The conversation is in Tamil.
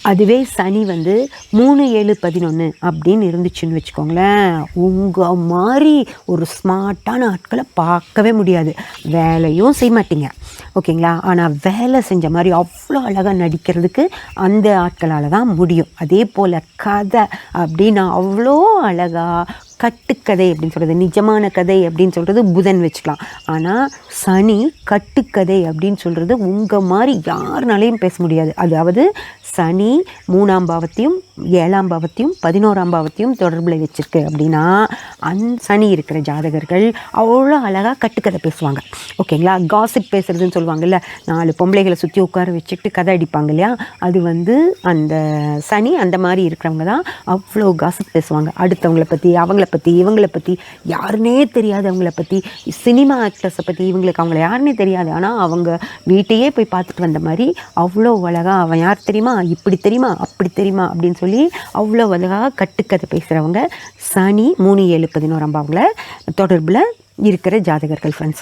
அதுவே சனி வந்து 3, 7, 11 அப்படின்னு இருந்துச்சுன்னு வச்சுக்கோங்களேன், உங்கள் மாதிரி ஒரு ஸ்மார்ட்டான ஆட்களை பார்க்கவே முடியாது. வேலையும் செய்ய மாட்டீங்க, ஓகேங்களா? ஆனால் வேலை செஞ்ச மாதிரி அவ்வளோ அழகாக நடிக்கிறதுக்கு அந்த ஆட்களால் தான் முடியும். அதே போல் கதை அப்படின்னா அவ்வளோ அழகாக கட்டுக்கதை அப்படின்னு சொல்கிறது, நிஜமான கதை அப்படின்னு சொல்கிறது புதன் வச்சுக்கலாம். ஆனால் சனி கட்டுக்கதை அப்படின்னு சொல்கிறது உங்கள் மாதிரி யாருனாலையும் பேச முடியாது. அதாவது சனி 3ஆம் பாவத்தையும் 7ஆம் பாவத்தையும் 11ஆம் பாவத்தையும் தொடர்பில் வச்சுருக்கு அப்படின்னா சனி இருக்கிற ஜாதகர்கள் அவ்வளோ அழகாக கட்டுக்கதை பேசுவாங்க, ஓகேங்களா? காசிப் பேசுகிறதுன்னு சொல்லுவாங்கள்ல, 4 பொம்பளைகளை சுற்றி உட்கார வச்சுக்கிட்டு கதை அடிப்பாங்க இல்லையா, அது வந்து அந்த சனி அந்த மாதிரி இருக்கிறவங்க தான் அவ்வளோ காசிப் பேசுவாங்க. அடுத்தவங்கள பற்றி, அவங்கள பற்றி, இவங்கள பற்றி, யாருன்னே தெரியாது அவங்கள பற்றி, சினிமா ஆக்டர்ஸை பற்றி, இவங்களுக்கு அவங்கள யாருன்னே தெரியாது, ஆனால் அவங்க வீட்டையே போய் பார்த்துட்டு வந்த மாதிரி அவ்வளோ அழகாக அவன் யார் தெரியுமா, இப்படி தெரியுமா, அப்படி தெரியுமா அப்படின்னு சொல்லி அவ்வளோ அழகாக கட்டுக்கதை பேசுகிறவங்க சனி 3, 7, 11ஆம் பாவங்களை தொடர்பில் இருக்கிற ஜாதகர்கள் ஃப்ரெண்ட்ஸ்.